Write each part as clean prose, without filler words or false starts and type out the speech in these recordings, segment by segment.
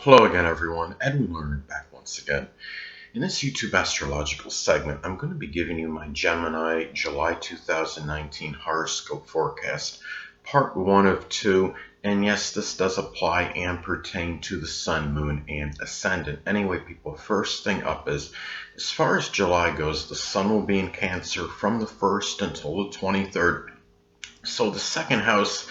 Hello again, everyone. Edwin Learnard back once again. In this YouTube astrological segment, I'm going to be giving you my Gemini July 2019 horoscope forecast, part 1 of 2. And yes, this does apply and pertain to the Sun, Moon, and Ascendant. Anyway, people, first thing up is, as far as July goes, the Sun will be in Cancer from the 1st until the 23rd. So the second house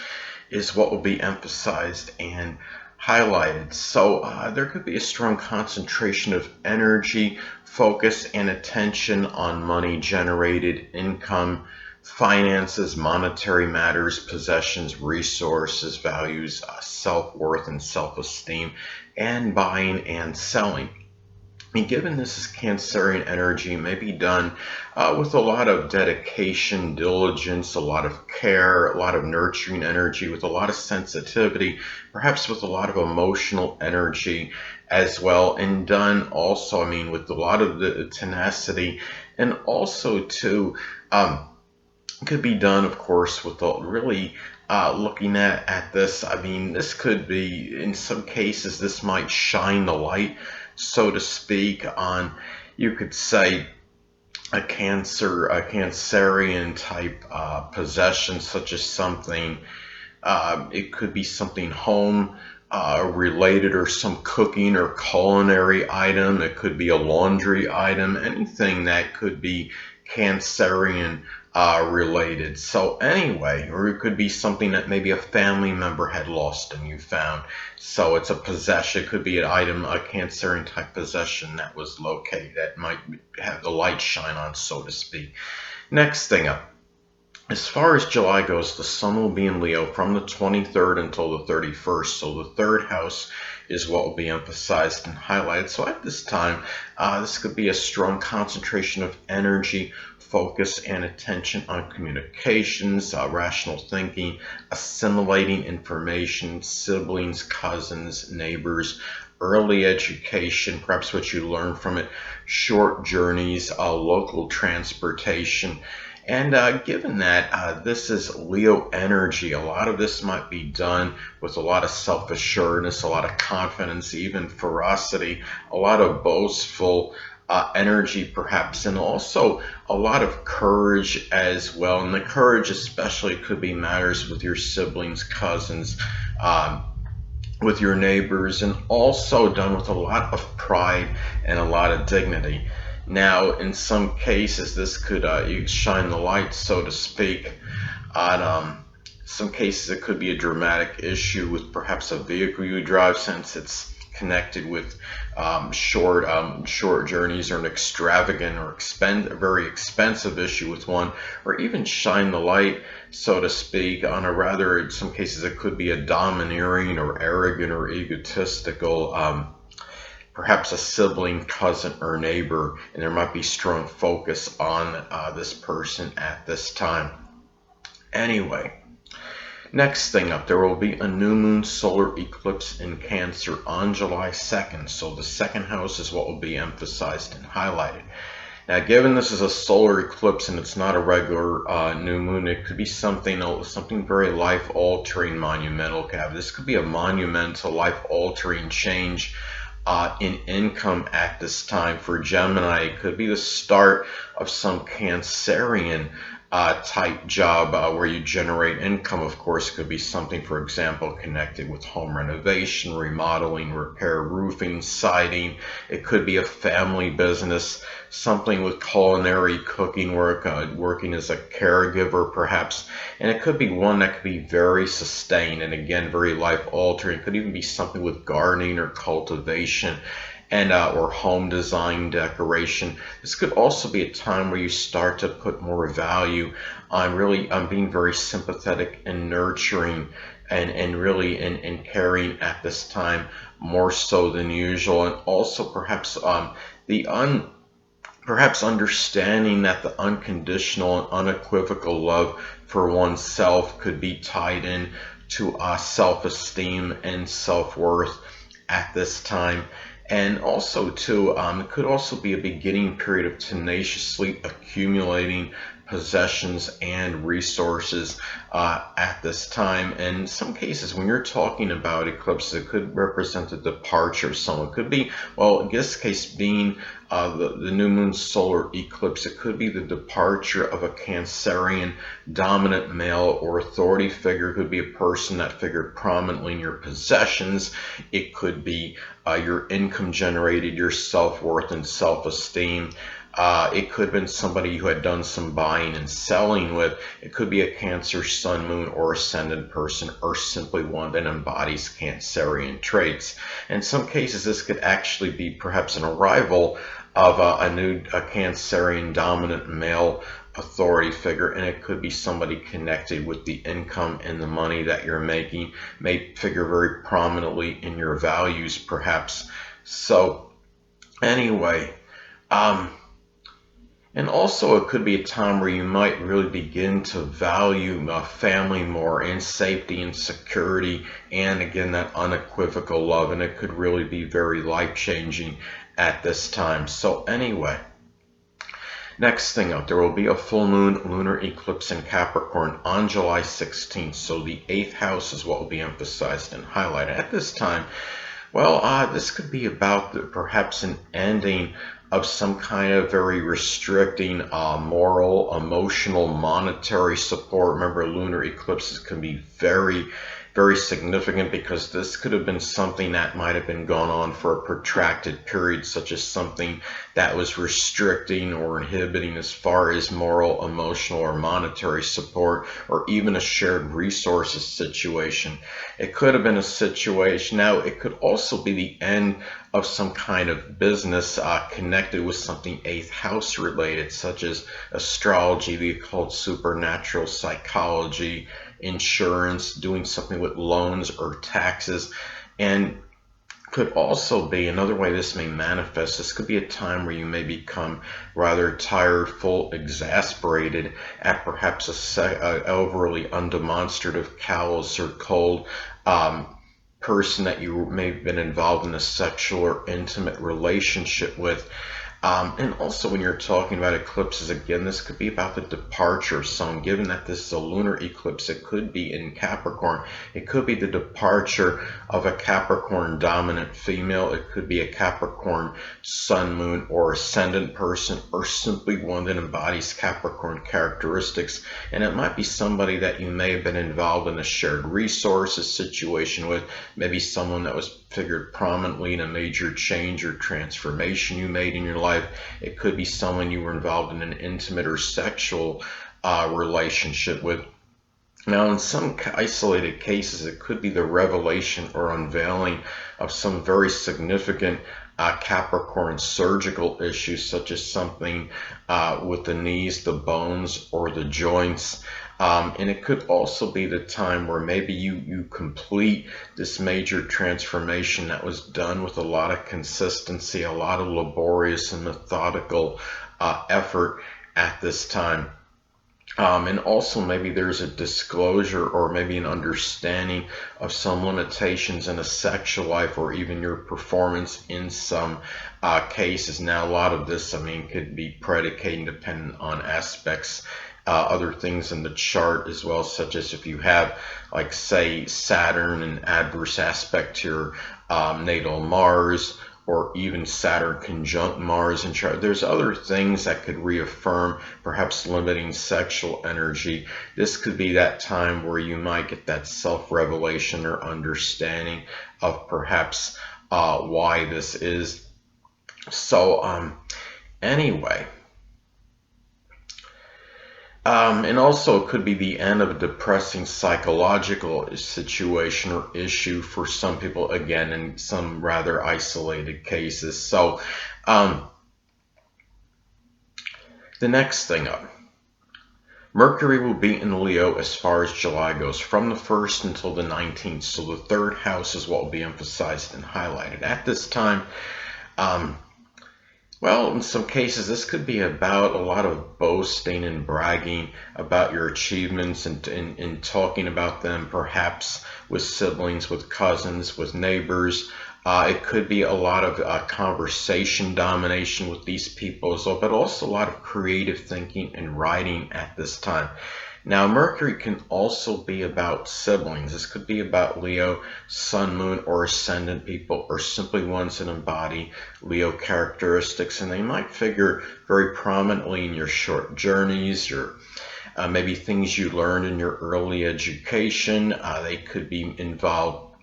is what will be emphasized and highlighted. So there could be a strong concentration of energy, focus, and attention on money generated, income, finances, monetary matters, possessions, resources, values, self-worth, and self-esteem, and buying and selling. And given this is Cancerian energy, it may be done with a lot of dedication, diligence, a lot of care, a lot of nurturing energy, with a lot of sensitivity, perhaps with a lot of emotional energy as well, and done also, with a lot of the tenacity, and also too, could be done, of course, with a really looking at this. This could be, in some cases, this might shine the light, so to speak, on, you could say, a Cancerian type possession, such as something, it could be something home related, or some cooking or culinary item. It could be a laundry item, anything that could be Cancerian related. So anyway, or it could be something that maybe a family member had lost and you found. So it's a possession. It could be an item, a Cancerian type possession that was located, that might have the light shine on, so to speak. Next thing up, as far as July goes, the Sun will be in Leo from the 23rd until the 31st. So the third house is what will be emphasized and highlighted. So at this time, this could be a strong concentration of energy, focus, and attention on communications, rational thinking, assimilating information, siblings, cousins, neighbors, early education, perhaps what you learn from it, short journeys, local transportation. And given that this is Leo energy, a lot of this might be done with a lot of self-assuredness, a lot of confidence, even ferocity, a lot of boastful energy perhaps, and also a lot of courage as well. And the courage especially could be matters with your siblings, cousins, with your neighbors, and also done with a lot of pride and a lot of dignity. Now, in some cases, this could you shine the light, so to speak, on some cases it could be a dramatic issue with perhaps a vehicle you drive, since it's connected with short journeys, or an extravagant or very expensive issue with one, or even shine the light, so to speak, on a rather, in some cases it could be a domineering or arrogant or egotistical, perhaps a sibling, cousin, or neighbor, and there might be strong focus on this person at this time. Anyway, next thing up, there will be a new moon solar eclipse in Cancer on July 2nd. So the second house is what will be emphasized and highlighted. Now, given this is a solar eclipse and it's not a regular new moon, it could be something very life-altering, monumental. This could be a monumental, life-altering change in income at this time for Gemini. It could be the start of some Cancerian type job where you generate income. Of course, it could be something, for example, connected with home renovation, remodeling, repair, roofing, siding. It could be a family business, something with culinary, cooking work, working as a caregiver perhaps. And it could be one that could be very sustained and, again, very life-altering. It could even be something with gardening or cultivation, and or home design, decoration. This could also be a time where you start to put more value on being very sympathetic and nurturing, and really in caring at this time, more so than usual. And also perhaps perhaps understanding that the unconditional and unequivocal love for oneself could be tied in to self-esteem and self-worth at this time. And also too, it could also be a beginning period of tenaciously accumulating possessions and resources at this time. And in some cases, when you're talking about eclipses, it could represent the departure of someone. It could be, well, in this case being the new moon solar eclipse, it could be the departure of a Cancerian dominant male or authority figure. It could be a person that figured prominently in your possessions. It could be your income generated, your self-worth and self-esteem. It could have been somebody who had done some buying and selling with. It could be a Cancer, Sun, Moon, or Ascendant person, or simply one that embodies Cancerian traits. In some cases, this could actually be perhaps an arrival of a Cancerian dominant male authority figure, and it could be somebody connected with the income and the money that you're making, may figure very prominently in your values, perhaps. So, anyway, and also it could be a time where you might really begin to value family more, and safety and security, and again, that unequivocal love, and it could really be very life-changing at this time. So anyway, next thing up, there will be a full moon lunar eclipse in Capricorn on July 16th. So the 8th house is what will be emphasized and highlighted at this time. Well, this could be about perhaps an ending of some kind of very restricting moral, emotional, monetary support. Remember, lunar eclipses can be very, very significant, because this could have been something that might have been going on for a protracted period, such as something that was restricting or inhibiting as far as moral, emotional, or monetary support, or even a shared resources situation. It could have been a situation. Now, it could also be the end of some kind of business connected with something 8th house related, such as astrology, the occult, supernatural, psychology, insurance, doing something with loans or taxes. And could also be another way this may manifest. This could be a time where you may become rather tired, full, exasperated at perhaps a overly undemonstrative, callous, or cold person that you may have been involved in a sexual or intimate relationship with. And also, when you're talking about eclipses, again, this could be about the departure of someone. Given that this is a lunar eclipse, it could be in Capricorn. It could be the departure of a Capricorn dominant female. It could be a Capricorn Sun, Moon, or Ascendant person, or simply one that embodies Capricorn characteristics. And it might be somebody that you may have been involved in a shared resources situation with, maybe someone that was figured prominently in a major change or transformation you made in your life. It could be someone you were involved in an intimate or sexual relationship with. Now, in some isolated cases, it could be the revelation or unveiling of some very significant Capricorn surgical issues, such as something with the knees, the bones, or the joints. And it could also be the time where maybe you complete this major transformation that was done with a lot of consistency, a lot of laborious and methodical effort at this time. And also maybe there's a disclosure or maybe an understanding of some limitations in a sexual life, or even your performance in some cases. Now, a lot of this, could be predicated dependent on aspects, other things in the chart as well, such as if you have, like, say, Saturn in adverse aspect to your natal Mars, or even Saturn conjunct Mars in chart. There's other things that could reaffirm perhaps limiting sexual energy. This could be that time where you might get that self-revelation or understanding of perhaps why this is. So anyway. And also it could be the end of a depressing psychological situation or issue for some people, again, in some rather isolated cases. So the next thing up, Mercury will be in Leo as far as July goes, from the 1st until the 19th. So the 3rd house is what will be emphasized and highlighted at this time. Well, in some cases, this could be about a lot of boasting and bragging about your achievements, and talking about them perhaps with siblings, with cousins, with neighbors, It could be a lot of conversation domination with these people as well, but also a lot of creative thinking and writing at this time. Now, Mercury can also be about siblings. This could be about Leo, Sun, Moon, or Ascendant people, or simply ones that embody Leo characteristics, and they might figure very prominently in your short journeys, your maybe things you learned in your early education. They could be involved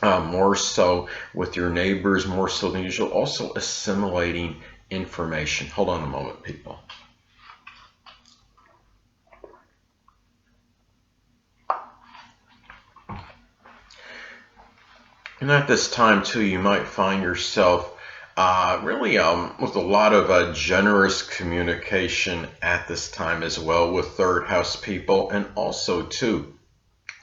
more so with your neighbors, more so than usual. Also assimilating information. Hold on a moment, people. And at this time, too, you might find yourself really with a lot of generous communication at this time as well with third house people. And also, too,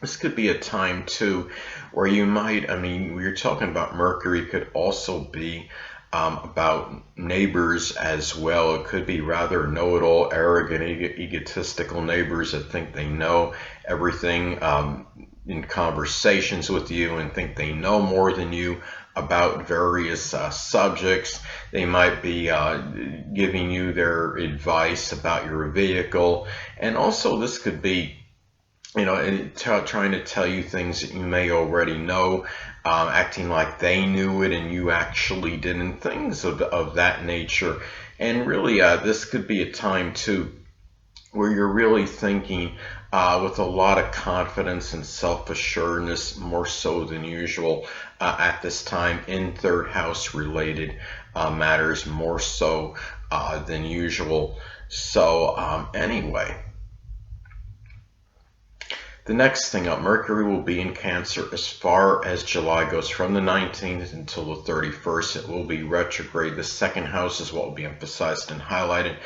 this could be a time, too, where you might, we're talking about Mercury, could also be about neighbors as well. It could be rather know-it-all, arrogant, egotistical neighbors that think they know everything in conversations with you and think they know more than you about various subjects. They might be giving you their advice about your vehicle. And also this could be trying to tell you things that you may already know, acting like they knew it and you actually didn't, things of that nature. And really, this could be a time, too, where you're really thinking with a lot of confidence and self-assuredness, more so than usual at this time in third house related matters, more so than usual. So anyway. The next thing up, Mercury will be in Cancer as far as July goes, from the 19th until the 31st. It will be retrograde. The second house is what will be emphasized and highlighted.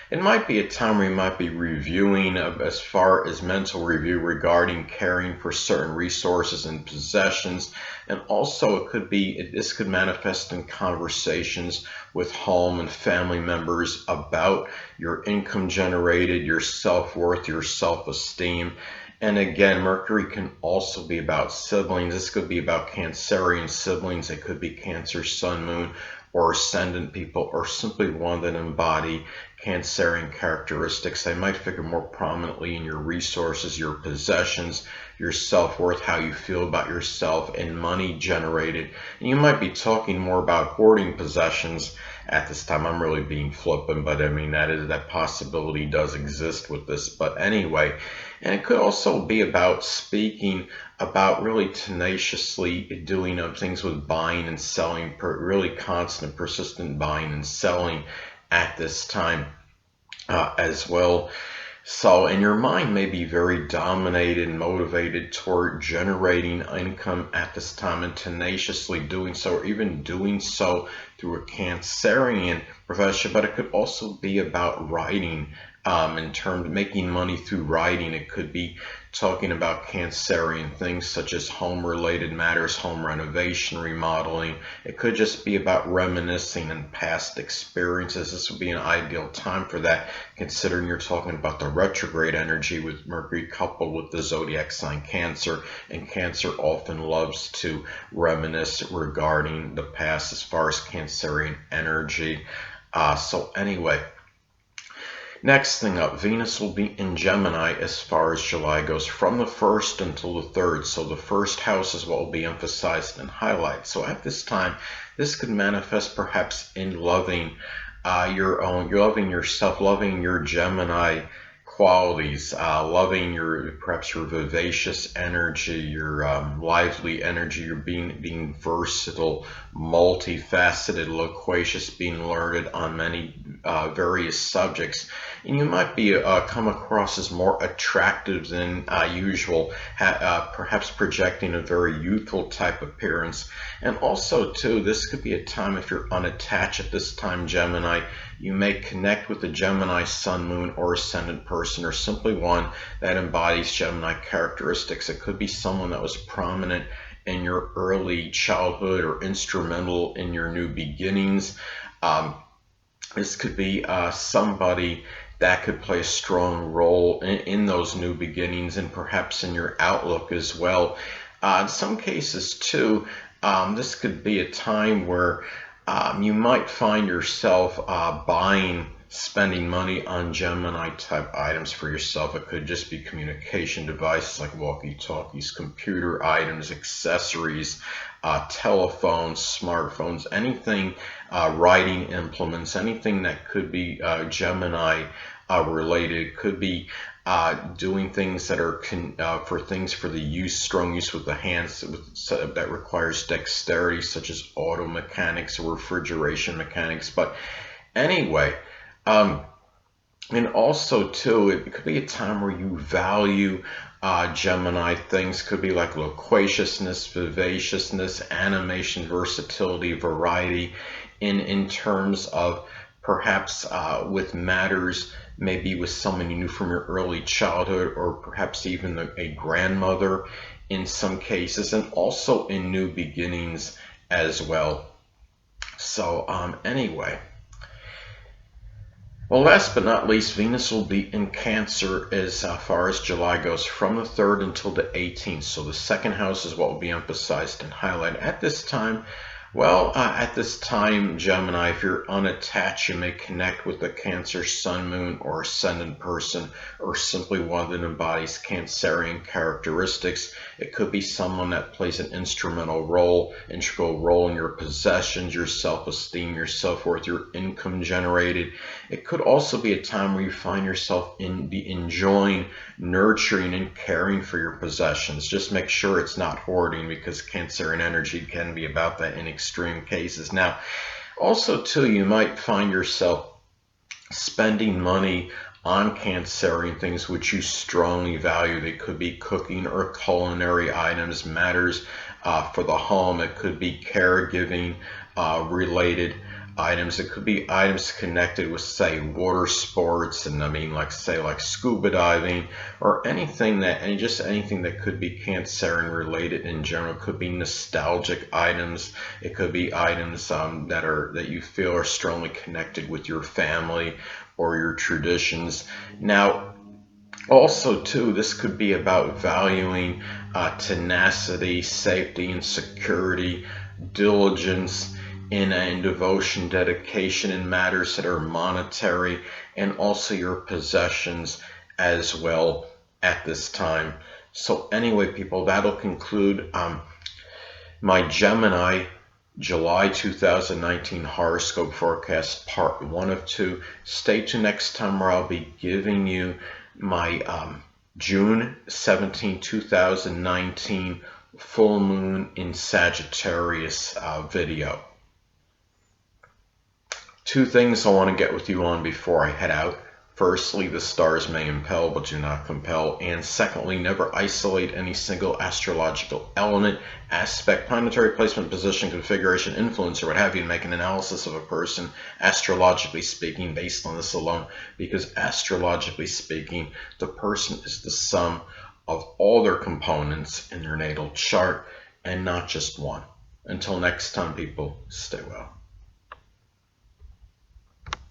It might be a time where you might be reviewing as far as mental review regarding caring for certain resources and possessions. And also this could manifest in conversations with home and family members about your income generated, your self-worth, your self-esteem. And again, Mercury can also be about siblings. This could be about Cancerian siblings. It could be Cancer, Sun, Moon, or Ascendant people, or simply one that embody Cancerian characteristics. They might figure more prominently in your resources, your possessions, your self-worth, how you feel about yourself, and money generated. And you might be talking more about hoarding possessions at this time. I'm really being flippant, but that possibility does exist with this. But anyway, and it could also be about speaking about really tenaciously doing things with buying and selling, really constant, persistent buying and selling at this time as well. So, and your mind may be very dominated and motivated toward generating income at this time and tenaciously doing so, or even doing so through a Cancerian profession. But it could also be about writing, in terms of making money through writing. It could be talking about Cancerian things such as home-related matters, home renovation, remodeling. It could just be about reminiscing and past experiences. This would be an ideal time for that, considering you're talking about the retrograde energy with Mercury coupled with the zodiac sign Cancer, and Cancer often loves to reminisce regarding the past as far as Cancerian energy. So anyway, next thing up, Venus will be in Gemini as far as July goes, from the 1st until the 3rd. So the first house is what will be emphasized and highlighted. So at this time, this could manifest perhaps in loving you're loving yourself, loving your Gemini qualities, loving perhaps your vivacious energy, your lively energy, your being versatile, multifaceted, loquacious, being learned on many various subjects. And you might be come across as more attractive than usual, perhaps projecting a very youthful type appearance. And also, too, this could be a time, if you're unattached at this time, Gemini, you may connect with a Gemini Sun, Moon, or Ascendant person, or simply one that embodies Gemini characteristics. It could be someone that was prominent in your early childhood or instrumental in your new beginnings. This could be somebody that could play a strong role in those new beginnings and perhaps in your outlook as well. In some cases, too, This could be a time where you might find yourself spending money on Gemini type items for yourself. It could just be communication devices like walkie-talkies, computer items, accessories, telephones, smartphones, anything, writing implements, anything that could be Gemini related. Could be doing things that are for the strong use with the hands that requires dexterity, such as auto mechanics or refrigeration mechanics. But anyway, um, and also too, it could be a time where you value Gemini things. Could be like loquaciousness, vivaciousness, animation, versatility, variety, in terms of perhaps with matters, maybe with someone you knew from your early childhood, or perhaps even a grandmother in some cases, and also in new beginnings as well. So anyway. Well, last but not least, Venus will be in Cancer as far as July goes, from the 3rd until the 18th. So the second house is what will be emphasized and highlighted at this time. Well, at this time, Gemini, if you're unattached, you may connect with a Cancer Sun, Moon, or Ascendant person, or simply one that embodies Cancerian characteristics. It could be someone that plays an integral role in your possessions, your self-esteem, your self-worth, your income generated. It could also be a time where you find yourself enjoying, nurturing, and caring for your possessions. Just make sure it's not hoarding, because Cancerian energy can be about that in extreme cases. Now, also too, you might find yourself spending money on Cancerian things which you strongly value. They could be cooking or culinary items, matters for the home. It could be caregiving related items. It could be items connected with, say, water sports, and I mean, like, say, like scuba diving, or anything that could be Cancerian related in general. It could be nostalgic items. It could be items that you feel are strongly connected with your family or your traditions. Now, also too, this could be about valuing tenacity, safety, and security, diligence, in devotion, dedication in matters that are monetary, and also your possessions as well at this time. So anyway, people, that'll conclude my Gemini July 2019 horoscope forecast, part 1 of 2. Stay tuned next time, where I'll be giving you my June 17, 2019 full moon in Sagittarius video. 2 things I want to get with you on before I head out. Firstly, the stars may impel but do not compel. And secondly, never isolate any single astrological element, aspect, planetary placement, position, configuration, influence, or what have you, and make an analysis of a person, astrologically speaking, based on this alone. Because astrologically speaking, the person is the sum of all their components in their natal chart, and not just one. Until next time, people, stay well.